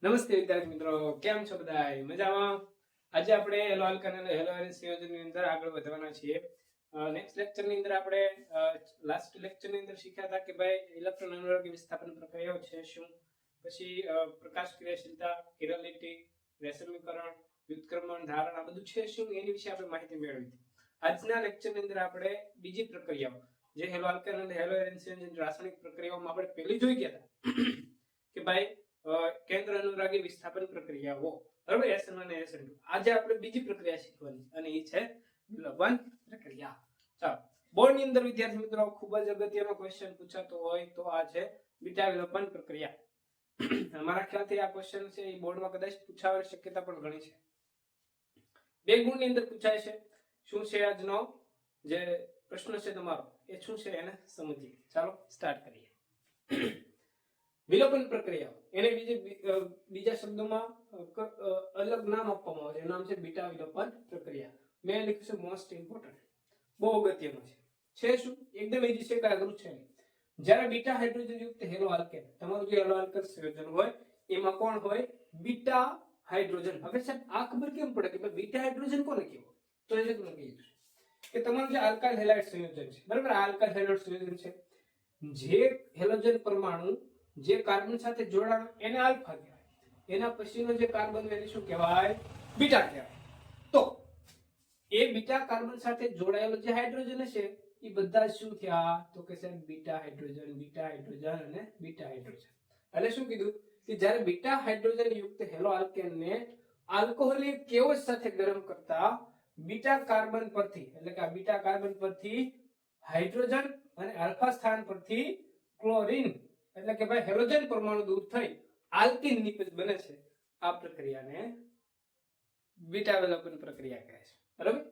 નમસ્તે વિદ્યાર્થી મિત્રો, કેમ છો બધાય? મજામાં? આજે આપણે હેલો આલ્કન અને હેલો એરેન સંયોજનની અંદર આગળ વધવાના છીએ. નેક્સ્ટ લેક્ચરની અંદર આપણે લાસ્ટ લેક્ચરની અંદર શીખ્યા હતા કે ભાઈ ઇલેક્ટ્રોન અનુરાગી વિસ્થાપન પ્રક્રિયાઓ છે શું, પછી પ્રકાશ ક્રિયાશીલતા, કિરલિટી, રેશમીકરણ, વ્યુત્ક્રમણ, ધારણ આ બધું છે શું એની વિશે આપણે માહિતી મેળવી હતી. આજના લેક્ચરની અંદર આપણે બીજી પ્રક્રિયાઓ જે હેલો આલ્કન અને હેલો એરેન સંયોજન રાસાયણિક પ્રક્રિયાઓમાં આપણે પહેલી જોઈ ગયા હતા કે ભાઈ કેન્દ્ર અનુરાગી વિસ્થાપન પ્રક્રિયાઓ, બરાબર, SN1 અને SN2. આજે આપણે બીજી પ્રક્રિયા શીખવાની અને એ છે વિલોપન પ્રક્રિયા. ચાલો, બોર્ડની અંદર વિદ્યાર્થી મિત્રો ખૂબ જ અગત્યનો ક્વેશ્ચન પૂછાતો હોય તો આ છે બીટા વિલોપન પ્રક્રિયા. મારા ખ્યાલથી આ ક્વેશ્ચન છે એ બોર્ડમાં કદાચ પૂછાવાની શક્યતા પણ ઘણી છે. બે ગુણની અંદર પૂછાય છે. શું છે આજનો જે પ્રશ્ન છે તમારો એ શું છે એને સમજીએ. ચાલો સ્ટાર્ટ કરીએ. વિલોપન પ્રક્રિયા એને બીજા શબ્દોમાં અલગ નામ આપવામાં આવે છે. એનું નામ છે બીટા વિલોપન પ્રક્રિયા. મેં લખ્યું છે મોસ્ટ ઇમ્પોર્ટન્ટ, બહુ અગત્યનું છે શું એકદમ ઈઝી છે, કાંઈ અઘરું છે નહીં. જ્યારે બીટા હાઇડ્રોજન યુક્ત હેલો આલ્કેન, તમારું જે હેલો આલ્કેન સંયોજન હોય એમાં કોણ હોય? Beta hydrogen. હવે સાહેબ આ ખબર કેમ પડે કે બીટા હાઇડ્રોજન કોને કહેવાય? તો એ તમને કહી દઉં કે તમારું જે આલ્કાઇલ હેલાઇડ સંયોજન છે, બરાબર, આલ્કાઇલ હેલાઇડ સંયોજન છે, જે હેલોજન પરમાણુ જે કાર્બન સાથે જોડાણ એને આલ્ફા કહેવાય, એના પછીનો જે કાર્બન એને શું કહેવાય? બીટા કહેવાય. તો એ બીટા કાર્બન સાથે જોડાયેલો જે હાઇડ્રોજન હશે એ બધા શું થયા? તો કે સાહેબ બીટા હાઇડ્રોજન, બીટા હાઇડ્રોજન અને બીટા હાઇડ્રોજન. એટલે શું કીધું કે જ્યારે બીટા હાઇડ્રોજન યુક્ત હેલો આલ્કેનને આલ્કોહોલિક કેઓસ સાથે ગરમ કરતા બીટા કાર્બન પરથી, એટલે કે આ બીટા કાર્બન પરથી હાઇડ્રોજન અને આલ્ફા સ્થાન પરથી ક્લોરીન, એટલે કે ભાઈ હેલોજન પરમાણુ દૂર થઈ આલ્કીન નિપજ બને છે. આ પ્રક્રિયાને બીટા વિલોપન પ્રક્રિયા કહે છે, બરાબર.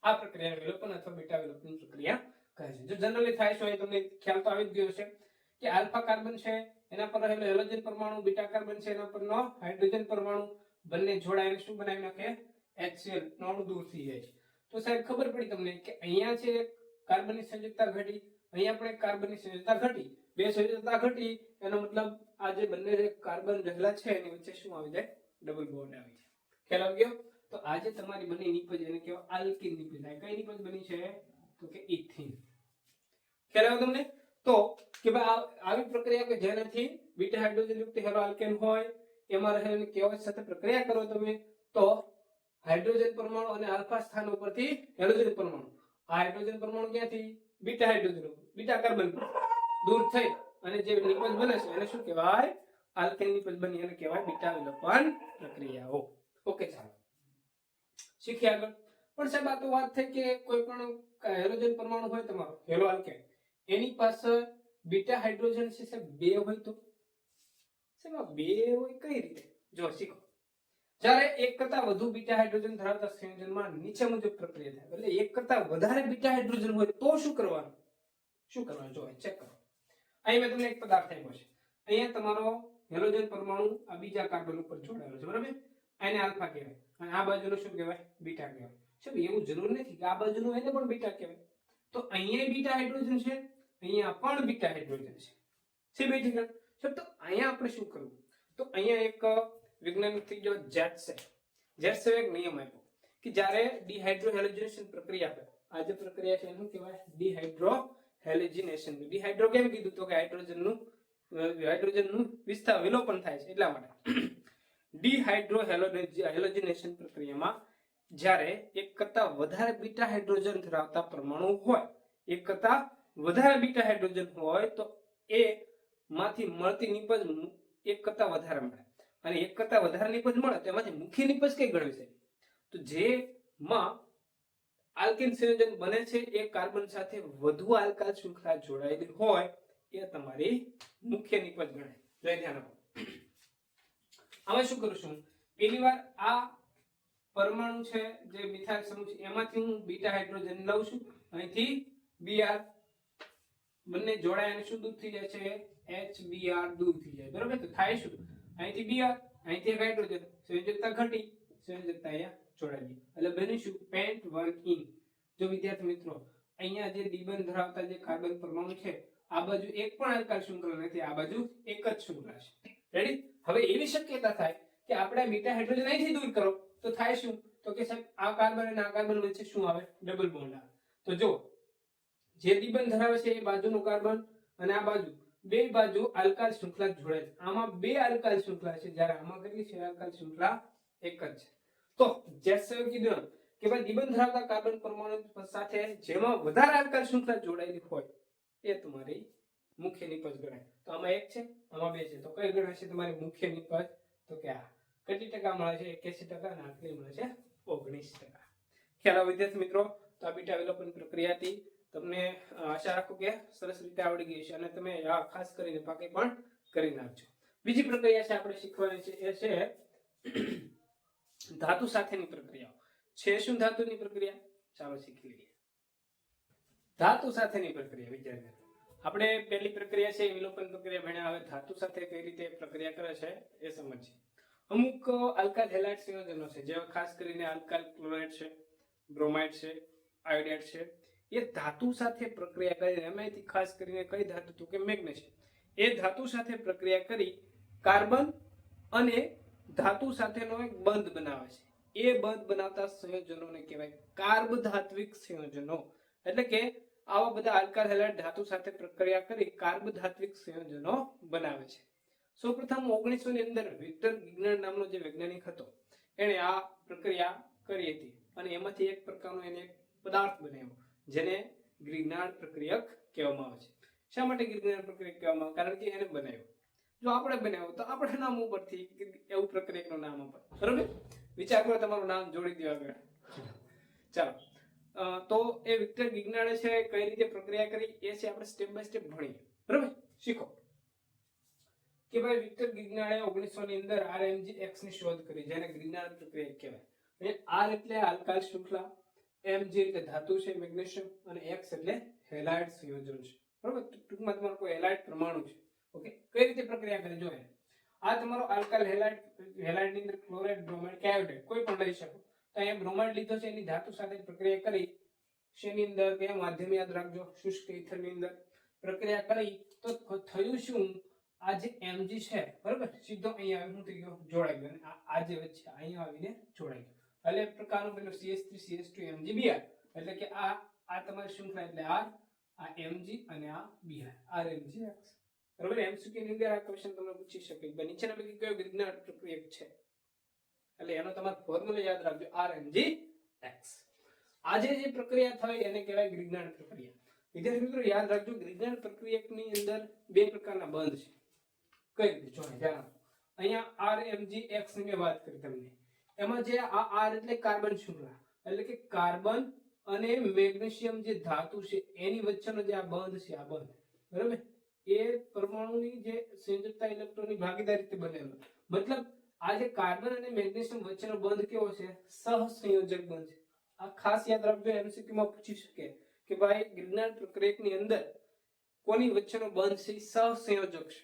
આ પ્રક્રિયાને વિલોપન અથવા બીટા વિલોપન પ્રક્રિયા કહે છે. જો જનરલી થાય છે તમને ખ્યાલ તો આવી જ ગયો છે કે આલ્ફા કાર્બન છે એના પર રહેલો હેલોજન પરમાણુ, બીટા કાર્બન છે એના પરનો હાઇડ્રોજન પરમાણુ બંને જોડાઈને શું બનાવી નાખે? HCl અણુ દૂર થઈ જાય છે. તો સાહેબ ખબર પડી તમને કે અહીંયા છે કાર્બનની સંયોજકતા ઘટી, અહીંયા પણ કાર્બનની સંયોજકતા ઘટી, બે સંયોજકતા ઘટી, એનો મતલબ આ જે બંને કાર્બન રહેલા છે એની વચ્ચે શું આવી જાય? ડબલ બોન્ડ આવી જાય. ખ્યાલ આવી ગયો? તો આજે તમારી બંને નિપજ એને કહેવાય આલ્કીન નિપજ. કઈ નિપજ બની છે? તો કે ઇથીન. ખ્યાલ આવ્યો તમને? તો કે ભાઈ આવી પ્રક્રિયા કે જેનાથી બીટા હાઇડ્રોજન યુક્ત હેલો આલ્કેન હોય એમાં રહેલી કેઓસ સાથે પ્રક્રિયા કરો તમે તો હાઇડ્રોજન પરમાણુ અને આલ્ફા સ્થાન ઉપરથી હેલોજન પરમાણુ, આ હાઇડ્રોજન પરમાણુ ક્યાંથી? બીટા હાઇડ્રોજન, બીટા કાર્બન દૂર થઈ અને જે નિપજ બને છે એને શું કહેવાય? આલ્કેન નિપજ બની, એને કહેવાય બીટા વિલોપન પ્રક્રિયાઓ. ઓકે, ચાલો શીખીએ આગળ. પણ સાહેબ આ તો વાત થઈ કે કોઈ પણ હેલોજન પરમાણુ હોય તમારો હેલો આલ્કેન, એની પાસે બીટા હાઇડ્રોજન છે સાહેબ બે હોય તો સાહેબ બે હોય કઈ રીતે? જો શીખો. જ્યારે એક કરતા વધુ બીટા હાઇડ્રોજન ધરાવતા સંયોજનમાં નીચે મુજબ પ્રક્રિયા થાય. એટલે એક કરતા વધારે બીટા હાઇડ્રોજન હોય તો શું કરવાનું? શું કરવાનું જો ચેક કરો. અહીં મેં તમને એક પદાર્થ આપ્યો છે. અહીંયા તમારો હેલોજન પરમાણુ આ બીજા કાર્બન ઉપર જોડાયેલો છે, બરાબર. આને આલ્ફા કહેવાય અને આ બાજુનો શું કહેવાય? બીટા કહેવાય. સાહેબ એવું જરૂર નથી કે આ બાજુનું એને પણ બીટા કહેવાય. તો અહીંયા બીટા હાઇડ્રોજન છે, અહીંયા પણ બીટા હાઇડ્રોજન છે બેટી ગણ. તો અહીંયા આપણે શું કરવું? તો અહીંયા એક વૈજ્ઞાનિક થઈ ગયો જેટ્સે એક નિયમ આપ્યો કે જ્યારે ડિહાઇડ્રોહેલોજનેશન પ્રક્રિયા કરે, આ જે પ્રક્રિયા છે એનું કહેવાય ડિહાઇડ્રોહેલોજનેશન. ડિહાઇડ્રો કેમ કીધું? તો કે હાઇડ્રોજનનું વિલોપન થાય છે એટલા માટે. ડિહાઇડ્રોહેલોજનેશન પ્રક્રિયામાં જ્યારે એક કરતા વધારે બીટા હાઇડ્રોજન ધરાવતા પરમાણુ હોય, એક કરતા વધારે બીટા હાઇડ્રોજન હોય તો એ માંથી મળતી નિપજ એક કરતા વધારે મળે અને એક કરતા વધારે નિપજ મળે તેમાંથી મુખ્ય નિપજ કઈ ગણવી છે? તો જેમાં આલ્કીન સંયોજન બને છે એ કાર્બન સાથે વધુ આલ્કાઇલ શૃંખલા જોડાયેલી હોય એ તમારી મુખ્ય નિપજ ગણાય. જય ધ્યાન આપો. હવે શું કરું છું? પહેલી વાર આ પરમાણુ છે જે મિથાઇલ સમૂહ છે એમાંથી હું બીટા હાઇડ્રોજન લઉં છું, અહીંથી Br બંને જોડાઈને શું દૂર થઈ જાય છે? HBr દૂર થઈ જાય, બરાબર. તો થાય શું? અહીંથી Br, અહીંથી એક હાઇડ્રોજન, સંયોજકતા ઘટી, સંયોજકતા અહીંયા જોડાઈ ગઈ એટલે બનીશું pent1ene. જો વિદ્યાર્થી મિત્રો અહીંયા જે દ્વિબંધ ધરાવતા જે કાર્બન પરમાણુ છે આ બાજુ એક પણ આલ્કાઇલ શૃંખલા નથી, આ બાજુ એક જ શૃંખલા છે. રેડી? હવે એવી શક્યતા થાય કે આપણે બીટા હાઇડ્રોજન અહીંથી દૂર કરો તો થાય શું, તો કે સાહેબ આ કાર્બન અને આ કાર્બન વચ્ચે શું આવે, ડબલ બોન્ડ આવે. તો જો જે દ્વિબંધ ધરાવે છે એ બાજુનું કાર્બન અને આ બાજુ બે બાજુ આલ્કાઇલ શૃંખલા જોડાય છે. આમાં બે આલ્કાઇલ શૃંખલા છે, જ્યારે આમાં કેટલી છે આલ્કાઇલ શૃંખલા? એક જ છે. તો જેસે કીધું કે ભાઈ દ્વિબંધ ધરાવતા કાર્બન પરમાણુ સાથે જેમાં વધારે આલ્કાઇલ શૃંખલા જોડાયેલી હોય એ તમારી મુખ્ય નિપજ ગણાય. તો આમાં એક છે, આમાં બે છે, તો કઈ ગણાશે તમારી મુખ્ય નિપજ? તો કે આ કેટલી ટકા મળે છે? 81% અને આટલી મળે છે 19%. ખ્યાલ આવે વિદ્યાર્થી મિત્રો? તો આ બીટા વિલોપન પ્રક્રિયા હતી. તમને આશા રાખું કે સરસ રીતે આવડી ગઈ છે અને તમે આ ખાસ કરીને પાકી પણ કરી નાખજો. બીજી પ્રક્રિયા છે આપણે શીખવાની છે એ છે ધાતુ સાથેની પ્રક્રિયાઓ. છે શું ધાતુની પ્રક્રિયા? ચાલો શીખી લઈએ. ધાતુ સાથેની પ્રક્રિયા વિદ્યાર્થી આપણે પહેલી પ્રક્રિયા છે વિલોપન પ્રક્રિયા ભણ્યા. હવે ધાતુ સાથે કઈ રીતે પ્રક્રિયા કરે છે એ સમજીએ. અમુક આલ્કાઇલ હેલાઇડ સંયોજનો છે, જેવા ખાસ કરીને આલ્કાઇલ ક્લોરાઇડ છે, બ્રોમાઇડ છે, આયોડાઇડ છે, એ ધાતુ સાથે પ્રક્રિયા કરી, એમાંથી ખાસ કરીને કઈ ધાતુ? તો કે મેગ્નેશિયમ. એ ધાતુ સાથે પ્રક્રિયા કરી કાર્બન અને ધાતુ સાથેનો એક બંધ બનાવે છે. એ બંધ બનાવતા સંયોજનોને કહેવાય કાર્બધાત્વિક સંયોજનો. એટલે કે આવા બધા આલ્કાઇલ હેલાઇડ ધાતુ સાથે પ્રક્રિયા કરી કાર્બધાત્વિક સંયોજનો બનાવે છે. સૌપ્રથમ 1900 ની અંદર વિક્ટર ગિગ્નર્ડ નામનો જે વૈજ્ઞાનિક હતો એણે આ પ્રક્રિયા કરી હતી અને એમાંથી એક પ્રકારનો એને પદાર્થ બનાવ્યો જેને ગ્રિગ્નાર્ડ પ્રક્રિયક કહેવામાં આવે છે. શા માટે ગ્રિગ્નાર્ડ પ્રક્રિયક કહેવામાં આવે? કારણ કે એને બનાવ્યો. જો આપણે બનાવ્યો તો આપણે નામ ઉપરથી એવું પ્રક્રિયકનું નામ આપે. બરાબર? વિચાર કરો, તમારું નામ જોડી દો આગળ. ચાલો, તો એ વિક્ટર ગિગ્નાર્ડે છે કઈ રીતે પ્રક્રિયા કરી એ છે આપણે સ્ટેપ બાય સ્ટેપ ભણીએ. બરાબર? શીખો કે ભાઈ વિક્ટર ગિગ્નાર્ડે 1900 ની અંદર RMgX ની શોધ કરી, જેને ગ્રિગ્નાર્ડ પ્રક્રિયા કહેવાય. R એટલે આલ્કાઇલ શૃંખલા, Mg એટલે ધાતુ છે મેગ્નેશિયમ, અને X એટલે હેલાઇડ સંયોજન છે. બરાબર? ટૂંકમાં તમારો કોઈ હેલાઇડ પરમાણુ છે. ઓકે, કઈ રીતે પ્રક્રિયા કરે જોઈએ. આ તમારો આલ્કાઇલ હેલાઇડ ની અંદર ક્લોરાઇડ, બ્રોમાઇડ કે આયોડાઇડ કોઈ પણ લઈ શકો. તો અહીંયા બ્રોમાઇડ લીધો છે, એની ધાતુ સાથે પ્રક્રિયા કરી. શેની અંદર? કે માધ્યમ યાદ રાખજો, શુષ્ક ઇથર ની અંદર પ્રક્રિયા કરી તો થયું શું? આ જે Mg છે બરાબર, સીધો અહીંયા આવી શું થઈ ગયો? જોડાઈ ગયો. અને આ જે વચ્ચે અહીંયા આવીને જોડાઈ ગયો. એટલે એક પ્રકારનું પેલું CH3 CH2 MgBr, એટલે કે આ તમારી શૃંખલા એટલે આ Mg અને આ Br, RMgX. બરાબર? MCQ ની અંદર આ ક્વેશ્ચન તમને પૂછી શકે કે નીચેના પૈકી કયો ગ્રિગ્નાર્ડ પ્રક્રિયક છે? એટલે એનો તમારે ફોર્મ્યુલા યાદ રાખજો, RMgX. આજે જે પ્રક્રિયા થઈ એને કહેવાય ગ્રિગ્નાર્ડ પ્રક્રિયા. વિદ્યાર્થી મિત્રો યાદ રાખજો, ગ્રિગ્નાર્ડ પ્રક્રિયકની અંદર બે પ્રકારના બંધ છે. કઈ રીતે? જો ધ્યાન આપો. અહીંયા RMgX ની મેં વાત કરી તમને. એમાં જે આ R એટલે કાર્બન શૃંખલા, એટલે કે કાર્બન અને મેગ્નેશિયમ જે ધાતુ છે એની વચ્ચેનો જે આ બંધ છે, આ બંધ બરાબર, એ પરમાણુની જે સંયોજકતા ઇલેક્ટ્રોનની ભાગીદારીથી બનેલો. મતલબ આ જે કાર્બન અને મેગ્નેશિયમ વચ્ચેનો બંધ કેવો છે? સહસંયોજક બંધ છે. આ ખાસ યાદ રાખજો, MCQ માં પૂછી શકે કે ભાઈ ગ્રિગ્નાર્ડ પ્રક્રિયકની અંદર કોની વચ્ચેનો બંધ છે? સહસંયોજક છે.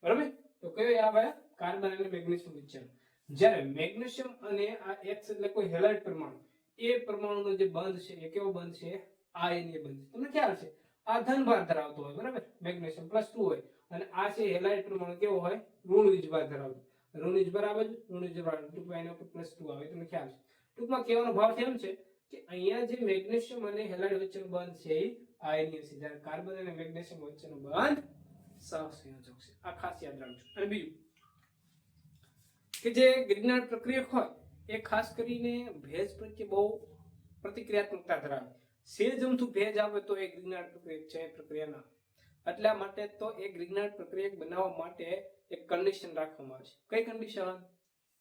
બરાબર? તો કયો આવે? કાર્બન અને મેગ્નેશિયમ વચ્ચેનો. જ્યારે મેગ્નેશિયમ અને આ X એટલે કોઈ હેલાઇડ પરમાણુ, એ પરમાણુનો જે બંધ છે એ કેવો બંધ છે? આયનીય બંધ. તમને ખ્યાલ છે આ ધનભાર ધરાવતો હોય, બરાબર, મેગ્નેશિયમ +2 હોય, અને આ છે હેલાઇડ પરમાણુ કેવો હોય? ઋણ વીજભાર ધરાવતો. ઋણ વીજભાર આવે, ઋણ વીજભાર ટૂંકમાં એના ઉપર +2 આવે. તમને ખ્યાલ છે. ટૂંકમાં કહેવાનો ભાવ એમ છે કે અહીંયા જે મેગ્નેશિયમ અને હેલાઇડ વચ્ચેનો બંધ છે એ આયનીય છે, જ્યારે કાર્બન અને મેગ્નેશિયમ વચ્ચેનો બંધ સહસંયોજક છે. આ ખાસ યાદ રાખજો. અને બીજું કે જે ગ્રિગ્નાર્ડ પ્રક્રિયક હોય એ ખાસ કરીને ભેજ પ્રત્યે બહુ પ્રતિક્રિયાત્મકતા ધરાવે. સેજ અમથું ભેજ આવે તો એ ગ્રિગ્નાર્ડ પ્રક્રિયક છે, પ્રક્રિયા ના. એટલા માટે તો એ ગ્રિગ્નાર્ડ પ્રક્રિયક બનાવવા માટે એક કન્ડિશન રાખવામાં આવે છે. કઈ કન્ડિશન?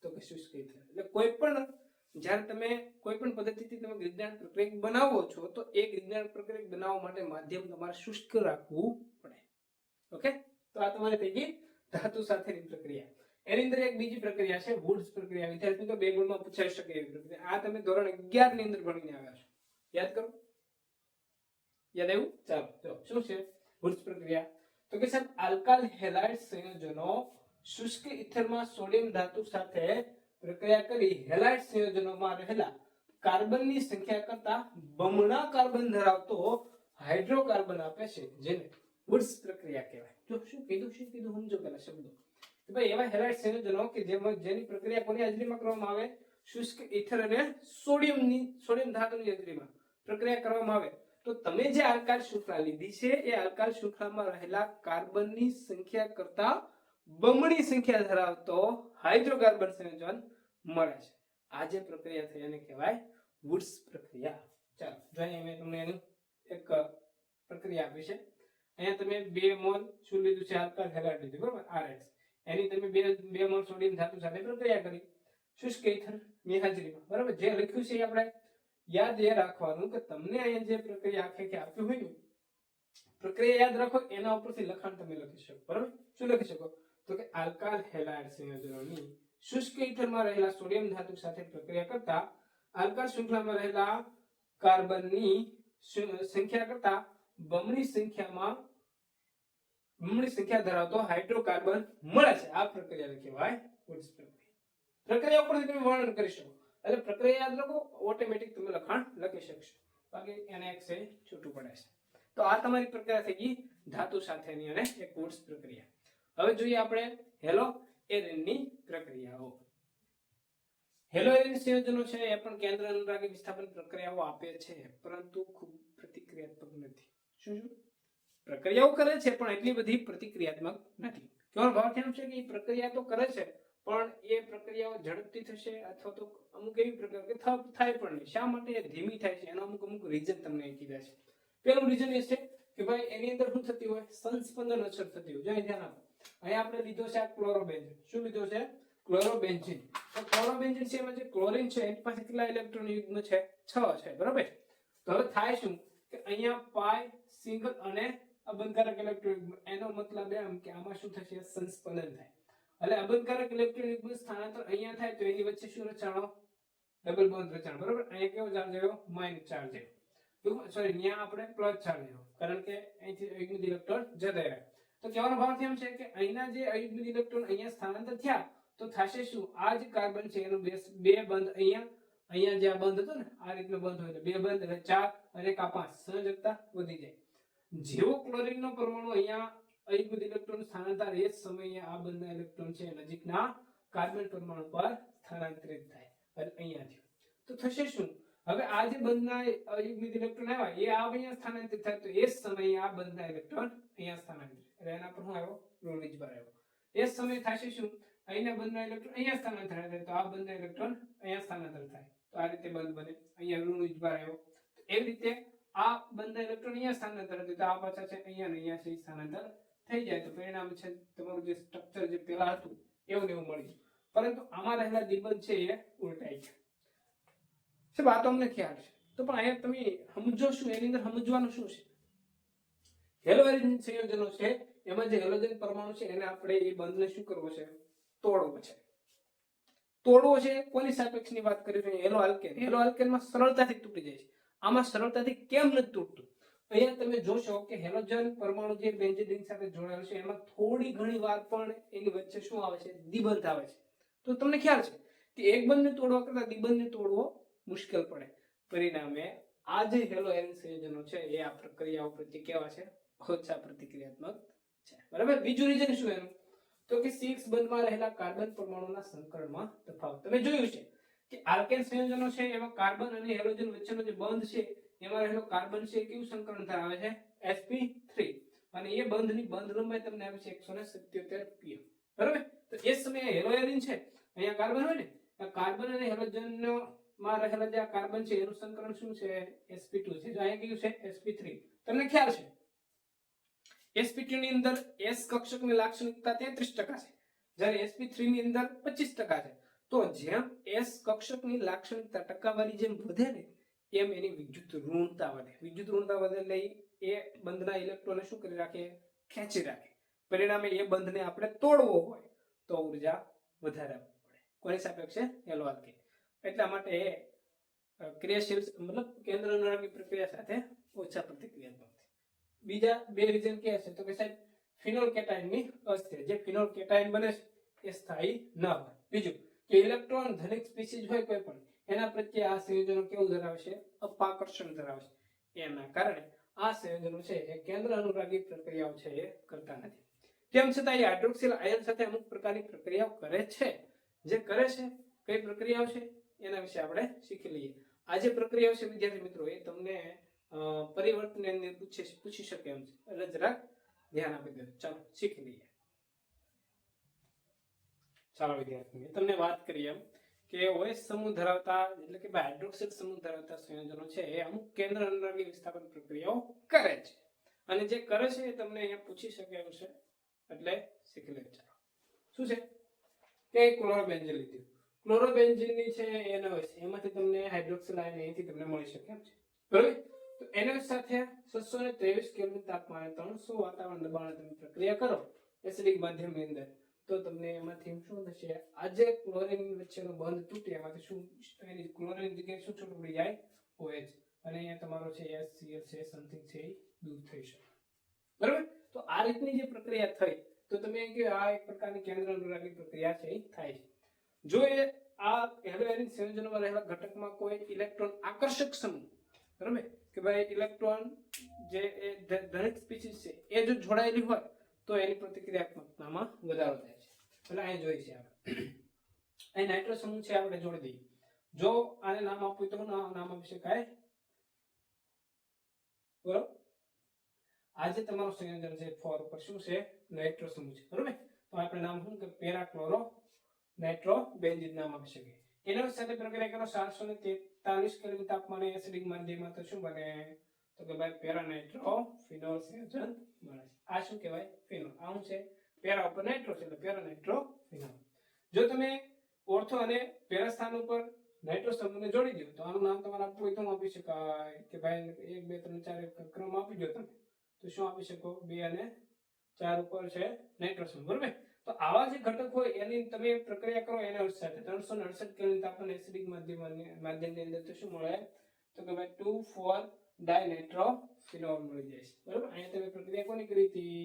તો કે શુષ્ક ઇથર. એટલે કોઈ પણ જ્યારે તમે કોઈ પણ પદ્ધતિથી તમે ગ્રિગ્નાર્ડ પ્રક્રિયક બનાવો છો તો એ ગ્રિગ્નાર્ડ પ્રક્રિયક બનાવવા માટે માધ્યમ તમારે શુષ્ક રાખવું પડે. ઓકે, તો આ તમારે થઈ ગઈ ધાતુ સાથેની પ્રક્રિયા. એની અંદર એક બીજી પ્રક્રિયા છે વુડ્સ પ્રક્રિયા. વિદ્યાર્થી તો 2 ગુણમાં પૂછાઈ શકે એવી પ્રક્રિયા. આ તમે ધોરણ 11 ની અંદર ભણીને આવ્યા છો. યાદ કરો, યાદ આવ્યું? ચાલો, જો શું છે વુડ્સ પ્રક્રિયા? તો કે સાહેબ આલ્કાઇલ હેલાઇડ સંયોજનો શુષ્ક ઇથરમાં સોડિયમ ધાતુ સાથે પ્રક્રિયા કરી હેલાઇડ સંયોજનોમાં રહેલા કાર્બનની સંખ્યા કરતા બમણા કાર્બન ધરાવતો હાઇડ્રોકાર્બન આપે છે, જેને વુડ્સ પ્રક્રિયા કહેવાય. જો શું કીધું સમજો પેલા શબ્દો. કે ભાઈ એવા હેલાઇડ સંયોજનો કે જેની પ્રક્રિયા કોની હાજરીમાં કરવામાં આવે, શુષ્ક ઇથર અને સોડિયમ ધાતુની હાજરીમાં પ્રક્રિયા કરવામાં આવે, તો તમે જે આલ્કાઇલ શૃંખલા લીધી છે એ આલ્કાઇલ શૃંખલામાં રહેલા કાર્બનની સંખ્યા કરતા બમણી સંખ્યા ધરાવતો હાઇડ્રોકાર્બન સંયોજન મળે છે. આ જે પ્રક્રિયા થઈ એને કહેવાય વુડ્સ પ્રક્રિયા. ચાલો જોઈએ, મેં તમને એનું એક પ્રક્રિયા આપી છે. અહીંયા તમે 2 મોલ શું લીધું છે, આલ્કાઇલ હેલાઇડ લીધું, બરોબર, RH. એની તમે 2 મોલ સોડિયમ ધાતુ સાથે પ્રક્રિયા કરી શુષ્ક ઇથરની હાજરીમાં, બરાબર. જે લખ્યું છે એ આપણે યાદ એ રાખવાનું કે તમને અહીંયા જે પ્રક્રિયા આખે આપ્યું હોય ને પ્રક્રિયા યાદ રાખો, એના ઉપરથી લખાણ તમે લખી શકો, બરાબર. શું લખી શકો, તો કે આલ્કાઇલ હેલાઇડ સંયોજનોની શુષ્ક ઇથરમાં રહેલા સોડિયમ ધાતુ સાથે પ્રક્રિયા કરતા આલ્કાઇલ શૃંખલામાં રહેલા કાર્બનની સંખ્યા કરતા બમણી સંખ્યા ધરાવતો હાઇડ્રોકાર્બન મળે છે. આ પ્રક્રિયાને કહેવાય વુડ્સ પ્રક્રિયા. પ્રક્રિયા ઉપરથી તમે વર્ણન કરી શકો, એટલે પ્રક્રિયા યાદ રાખો, ઓટોમેટિક તમે લખાણ લખી શકશો, બાકી એને એક છે છૂટું પડે છે. તો આ તમારી પ્રક્રિયા થઈ ગઈ ધાતુ સાથેની અને એક વુડ્સ પ્રક્રિયા. હવે જોઈએ આપણે હેલો એરિનની પ્રક્રિયાઓ. હેલો એરિન સંયોજનો છે એ પણ કેન્દ્ર અનુરાગી વિસ્થાપન પ્રક્રિયાઓ આપે છે, પરંતુ ખૂબ પ્રતિક્રિયાત્મક નથી. શું પ્રક્રિયાઓ કરે છે પણ એટલી બધી પ્રતિક્રિયાત્મક નથી. કેવાનો ભાવ કેમ છે કે એ પ્રક્રિયા તો કરે છે પણ એ પ્રક્રિયાઓ ઝડપથી થશે અથવા તો અમુક એવી પ્રક્રિયા કે થાય પણ નહીં. શા માટે એ ધીમી થાય છે એનો અમુક રીઝન તમને કીધા છે. પહેલું રીઝન એ છે કે ભાઈ એની અંદર શું થતી હોય, સંસ્પંદન અસર થતી હોય. જો ધ્યાન આપો, અહીંયા આપણે લીધો છે આ ક્લોરોબેન્ઝીન. શું લીધો છે, ક્લોરોબેન્ઝીન. તો ક્લોરોબેન્ઝીન છે એમાં જે ક્લોરીન છે એની પાસે કેટલા ઇલેક્ટ્રોન યુગ્મ છે, 6 છે, બરાબર. તો હવે થાય શું કે અહીંયા પાઈ સિંગલ અને અબંધકારક ઇલેક્ટ્રોન યુગ્મ, એનો મતલબ એમ કે આમાં શું થશે, સંસ્પંદન થાય. એટલે અબંધકારક ઇલેક્ટ્રોન યુગ્મ સ્થાનાંતર અહીંયા થાય તો એની વચ્ચે શું રચાણો, ડબલ બોન્ડ રચાણ, બરાબર. અહીંયા કેવો ચાર્જ આવ્યો, માઇનસ ચાર્જ આવ્યો, સોરી અહીંયા આપણે પ્લસ ચાર્જ આવ્યો, કારણ કે અહીંથી અયુગ્મિત ઇલેક્ટ્રોન જતા રહ્યા. તો કહેવાનો ભાવ એમ છે કે અહીંના જે અયુગ્મિત ઇલેક્ટ્રોન અહીંયા સ્થાનાંતર થયા તો થશે શું, આ જે કાર્બન છે એનો બે બંધ અહીંયા જે આ બંધ હતો ને આ રીતનો બંધ હોય તો 2 બંધ એટલે 4 અને 5 સંયોજકતા વધી જાય. જેવો ક્લોરીનનો પરમાણુ અહીંયા અયુગ્મિત ઇલેક્ટ્રોન સ્થાનાંતર એ જ સમયે આ બંધના ઇલેક્ટ્રોન છે નજીકના કાર્બન પરમાણુ પર સ્થાનાંતરિત થાય અને અહીંયાથી તો થશે શું, હવે આ જે બંધના અયુગ્મિત ઇલેક્ટ્રોન આવ્યા એ આ અહીંયા સ્થાનાંતરિત થાય તો એ જ સમયે આ બંધના ઇલેક્ટ્રોન અહીંયા સ્થાનાંતરિત, એટલે એના પર શું આવ્યો, ઋણ વીજભાર આવ્યો. એ જ સમયે થશે શું, અહીંના બંધના ઇલેક્ટ્રોન અહીંયા સ્થાનાંતર થાય તો આ બંધના ઇલેક્ટ્રોન અહીંયા સ્થાનાંતર થાય, તો આ રીતે બંધ બને, અહીંયા ઋણ વીજભાર આવ્યો. તો એવી રીતે આ બંધના ઇલેક્ટ્રોન અહીંયા સ્થાનાંતર થાય તો આ પાછા છે અહીંયા ને અહીંયા છે સ્થાનાંતર થઈ જાય, તો પરિણામ છે તમારું જે સ્ટ્રક્ચર જે પહેલા હતું એવું ને એવું મળ્યું. પરંતુ આમાં રહેલા દ્વિબંધ છે એ ઉલટાઈ ગયા છે. વાત અમને ખ્યાલ છે, તો પણ અહીંયા તમે સમજો શું, એની અંદર સમજવાનું શું છે, હેલો એરિન સંયોજનો છે એમાં જે હેલોજન પરમાણુ છે એને આપણે એ બંધને શું કરવો છે, તોડવો છે. તોડવો છે કોની સાપેક્ષની વાત કરી છે, હેલો આલ્કેન. હેલો આલ્કેનમાં સરળતાથી તૂટી જાય છે, આમાં સરળતાથી કેમ નથી તૂટતું. અહીંયા તમે જોશો કે હેલોજન પરમાણુ જે બેન્ઝીન રિંગ સાથે જોડાયેલો છે એમાં થોડી ઘણી વાર પણ એની વચ્ચે શું આવે છે, દ્વિબંધ આવે છે. તો તમને ખ્યાલ છે કે એક બંધને તોડવા કરતા દ્વિબંધને તોડવો મુશ્કેલ પડે. પરિણામે આ જે હેલો એરિન સંયોજનો છે એ આ પ્રક્રિયાઓ પ્રત્યે કેવા છે, ઓછા પ્રતિક્રિયાત્મક છે, બરાબર. બીજું રીઝન શું એનું, તો કે 6 બંધમાં રહેલા કાર્બન પરમાણુના સંકરણમાં તફાવત. તમે જોયું છે કે આલ્કેન સંયોજનો છે એમાં કાર્બન અને હેલોજન વચ્ચેનો જે બંધ છે એમાં રહેલો કાર્બન છે કેવું સંકરણ ધરાવે છે, sp3, અને એ બંધની બંધ લંબાઈ તમને આવે છે 177 pm, બરાબર. તો એ સમયે હેલો એરિન છે અહીંયા કાર્બન હોય ને, આ કાર્બન અને હેલોજન માં રહેલા જે કાર્બન છે એનું સંકરણ શું છે, sp2 છે. જો અહીંયા કયું છે sp3. તમને ખ્યાલ છે sp2 ની અંદર s કક્ષકની લાક્ષણિકતા 33% છે, જ્યારે sp3 ની અંદર 25% છે. તો જેમ s કક્ષકની લાક્ષણિકતા ટકાવારી જેમ વધે ને એમ એની વિદ્યુત ઋણતા વધે. વિદ્યુત ઋણતા વધે એટલે એ બંધના ઇલેક્ટ્રોનને શું કરી રાખે, ખેંચી રાખે. પરિણામે એ બંધને આપણે તોડવો હોય તો ઉર્જા વધારે આપવી પડે. કોની સાપેક્ષે, હેલો આલ્કેન. એટલા માટે ક્રિયાશીલ મતલબ કેન્દ્ર અનુરાગી પ્રક્રિયા સાથે ઓછા પ્રતિક્રિયાત્મક છે. બીજા 2 રીઝન કે છે તો કે સાહેબ ફિનોલ કેટાયનની અસ્થિર, જે ફિનોલ કેટાયન બને છે એ સ્થાયી ન હોય. બીજું કે ઇલેક્ટ્રોન ધનિક સ્પીસીઝ હોય કોઈ પણ એના પ્રત્યે આ સંયોજનો કેવું ધરાવે છે, અપાકર્ષણ ધરાવે છે. એના કારણે આ સંયોજનો છે એ કેન્દ્ર અનુરાગી પ્રક્રિયાઓ છે એ કરતા નથી. તેમ છતાં એ હાઇડ્રોક્સિલ આયન સાથે અમુક પ્રકારની પ્રક્રિયાઓ કરે છે. જે કરે છે કઈ પ્રક્રિયાઓ છે એના વિશે આપણે શીખી લઈએ. આ જે પ્રક્રિયાઓ છે વિદ્યાર્થી મિત્રો એ તમને પરિવર્તનની અંદર પૂછી શકે એમ છે, એટલે જરાક ધ્યાન આપી દો. ચાલો શીખી લઈએ. ચાલો વિદ્યાર્થી મિત્રો તમને વાત કરીએ એમ કે OH સમૂહ ધરાવતા એટલે કે હાઇડ્રોક્સિલ સમૂહ ધરાવતા સંયોજનો છે એ અમુક કેન્દ્ર અનુરાગી વિસ્થાપન પ્રક્રિયાઓ કરે છે, અને જે કરે છે એ તમને અહીંયા પૂછી શકે એમ છે, એટલે શીખી લઈએ. ચાલો શું છે કે ક્લોરોબેન્ઝીન લીધું. ક્લોરોબેન્ઝીનની છે NaOH, એમાંથી તમને હાઇડ્રોક્સિલ આયન અહીંથી તમને મળી શકે એમ છે, બરાબર. તો NaOH સાથે 623 કેલ્વિન તાપમાને 300 વાતાવરણ દબાણે તમે પ્રક્રિયા કરો એસિડિક માધ્યમની અંદર, તો તમને એમાંથી શું થશે, આ જે ક્લોરીન વચ્ચેનો બંધ તૂટે એમાંથી શું એની ક્લોરીન જગ્યાએ શું છૂટું પડી જાય, OH, અને અહીંયા તમારો છે HCl છે સમથિંગ છે એ દૂર થઈ શકે, બરાબર. તો આ રીતની જે પ્રક્રિયા થઈ તો તમે કે આ એક પ્રકારની કેન્દ્ર અનુરાગી પ્રક્રિયા છે એ થાય છે. જો એ આ હેલોએરિન સંયોજનોમાં રહેલા ઘટકમાં કોઈ ઇલેક્ટ્રોન આકર્ષક સમૂહ, બરાબર, કે ભાઈ ઇલેક્ટ્રોન જે ધનિક સ્પીસીસ છે એ જો જોડાયેલી હોય તો એની પ્રતિક્રિયાત્મકતામાં વધારો થાય છે. એટલે અહીં જોઈએ છે આપણે અહીં નાઇટ્રો સમૂહ છે આપણે જોડી દઈએ. જો આને નામ આપ્યું તો નામ આપી શકાય, બરાબર. આ જે તમારું સંયોજન છે 4 ઉપર શું છે, નાઇટ્રો સમૂહ છે, બરાબર. તો આપણે નામ શું કે પેરાક્લોરો નાઇટ્રોબેન્ઝીન નામ આપી શકીએ. એના સાથે પ્રક્રિયા કરો 743 કેલ્વિન તાપમાને એસિડિક માધ્યમમાં, તો શું બને, તો કે ભાઈ પેરાનાઇટ્રો ફિનોલ સંયોજન મળે છે. આ શું કહેવાય, ફિનોલ. આ શું છે, પેરા ઉપર નાઇટ્રો છે એટલે પેરાનાઇટ્રો ફિનોલ. જો તમે ઓર્થો અને પેરા સ્થાન ઉપર નાઇટ્રો સમૂહને જોડી દો તો આનું નામ તમારે આપવું હોય તો આપી શકાય કે ભાઈ 1 2 3 4 ક્રમ આપી દો તમે, તો શું આપી શકો, 2 અને 4 ઉપર છે નાઇટ્રો સમૂહ, બરાબર. તો આવા જે ઘટક હોય એની તમે પ્રક્રિયા કરો NaOH સાથે 368 કેલ્વિન તાપમાને એસિડિક માધ્યમની અંદર, તો શું મળે, તો કે ભાઈ 2,4 ડાયનાઇટ્રો ફિનોલ મળી જાય છે, બરાબર. અહીંયા તમે પ્રક્રિયા કોની કરી હતી,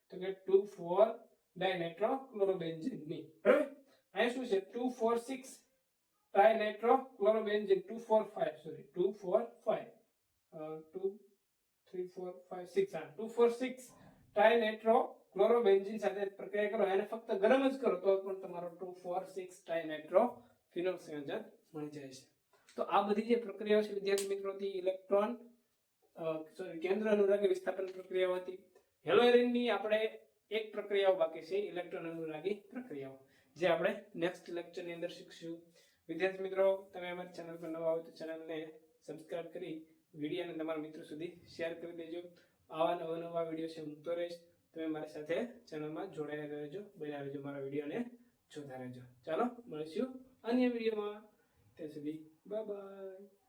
તો કે 2,4 ડાયનાઇટ્રો ક્લોરોબેન્ઝીન ની, બરાબર. અહીંયા શું છે 2,4,6 ટ્રાઇનાઇટ્રો ક્લોરોબેન્ઝીન, 2,4,5 સોરી 2,4,5 2 3 4 5 6 આ 2,4,6 ટ્રાઇનાઇટ્રો ક્લોરોબેન્ઝીન સાથે પ્રક્રિયા કરો, એને ફક્ત ગરમ જ કરો તો પણ તમારો 2,4,6 ટ્રાઇનાઇટ્રો ફિનોલ સંયોજન મળી જાય છે. તો આ બધી જે પ્રક્રિયાઓ છે વિદ્યાર્થી મિત્રો થી ઇલેક્ટ્રોન કેન્દ્ર અનુરાગી વિસ્થાપન પ્રક્રિયાઓ હતી. હેલોએરિનની આપણે એક પ્રક્રિયાઓ બાકી છે, ઇલેક્ટ્રોન અનુરાગી પ્રક્રિયાઓ, જે આપણે નેક્સ્ટ લેક્ચરની અંદર શીખશું. વિદ્યાર્થી મિત્રો તમે અમારી ચેનલ પર નવા હોય તો ચેનલને સબસ્ક્રાઇબ કરી વિડીયોને તમારા મિત્રો સુધી શેર કરી દેજો. આવા નવા વિડીયો છે મૂકતો રહીશ, તમે મારી સાથે ચેનલમાં જોડાયેલા રહેજો, બન્યા રહેજો, મારા વિડીયોને જોતા રહેજો. ચાલો મળીશું અન્ય વિડીયોમાં, ત્યાં સુધી બાય બાય.